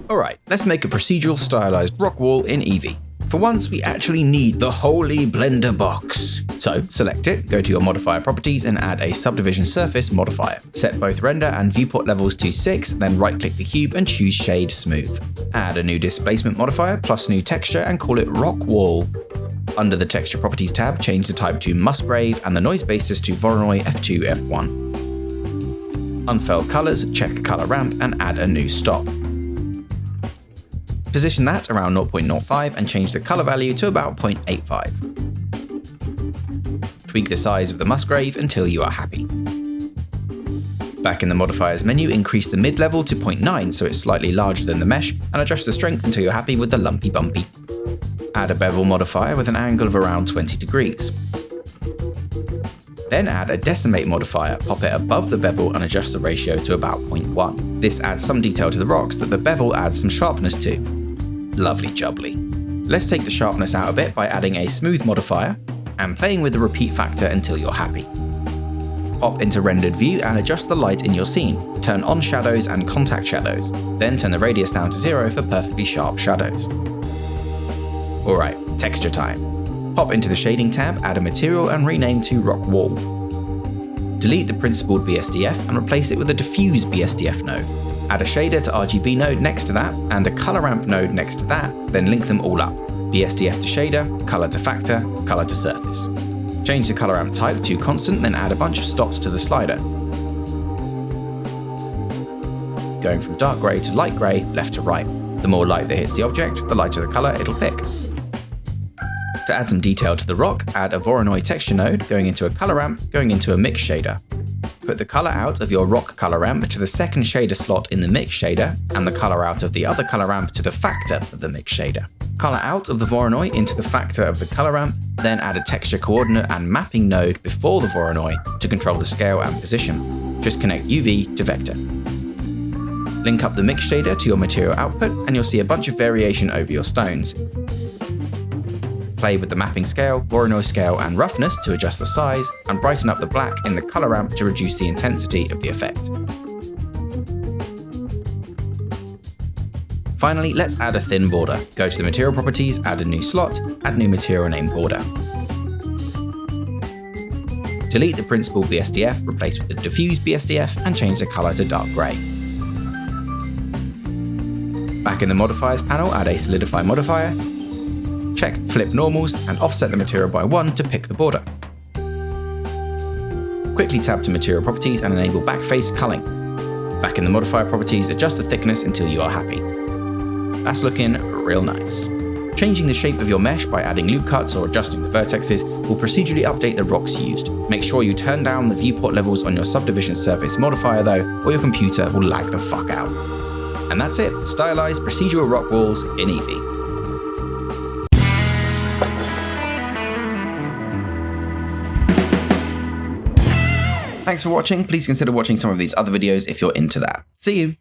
Alright, let's make a procedural stylized rock wall in Eevee. For once, we actually need the holy blender box. So select it, go to your modifier properties and add a subdivision surface modifier. Set both render and viewport levels to 6, then right click the cube and choose shade smooth. Add a new displacement modifier plus new texture and call it rock wall. Under the texture properties tab, change the type to Musgrave and the noise basis to Voronoi F2 F1. Unfurl colors, check color ramp and add a new stop. Position that around 0.05 and change the color value to about 0.85. Tweak the size of the Musgrave until you are happy. Back in the modifiers menu, increase the mid level to 0.9 so it's slightly larger than the mesh, and adjust the strength until you're happy with the lumpy bumpy. Add a bevel modifier with an angle of around 20 degrees. Then add a decimate modifier, pop it above the bevel and adjust the ratio to about 0.1. This adds some detail to the rocks that the bevel adds some sharpness to. Lovely jubbly. Let's take the sharpness out a bit by adding a smooth modifier and playing with the repeat factor until you're happy. Hop into rendered view and adjust the light in your scene. Turn on shadows and contact shadows. Then turn the radius down to 0 for perfectly sharp shadows. Alright, texture time. Hop into the shading tab, add a material and rename to rock wall. Delete the principled BSDF and replace it with a diffuse BSDF node. Add a shader to RGB node next to that and a color ramp node next to that, then link them all up. BSDF to shader, color to factor, color to surface. Change the color ramp type to constant, then add a bunch of stops to the slider. Going from dark grey to light grey, left to right. The more light that hits the object, the lighter the color it'll pick. To add some detail to the rock, add a Voronoi texture node, going into a color ramp, going into a mix shader. Put the color out of your rock color ramp to the second shader slot in the mix shader, and the color out of the other color ramp to the factor of the mix shader. Color out of the Voronoi into the factor of the color ramp, then add a texture coordinate and mapping node before the Voronoi to control the scale and position. Just connect UV to vector. Link up the mix shader to your material output and you'll see a bunch of variation over your stones. Play with the mapping scale, Voronoi scale and roughness to adjust the size, and brighten up the black in the color ramp to reduce the intensity of the effect. Finally, let's add a thin border. Go to the material properties, add a new slot, add new material name border. Delete the principled BSDF, replace with the diffuse BSDF, and change the color to dark grey. Back in the modifiers panel, add a solidify modifier. Check flip normals and offset the material by 1 to pick the border. Quickly tab to material properties and enable backface culling. Back in the modifier properties, adjust the thickness until you are happy. That's looking real nice. Changing the shape of your mesh by adding loop cuts or adjusting the vertexes will procedurally update the rocks used. Make sure you turn down the viewport levels on your subdivision surface modifier though, or your computer will lag the fuck out. And that's it, stylized procedural rock walls in Eevee. Thanks for watching. Please consider watching some of these other videos if you're into that. See you!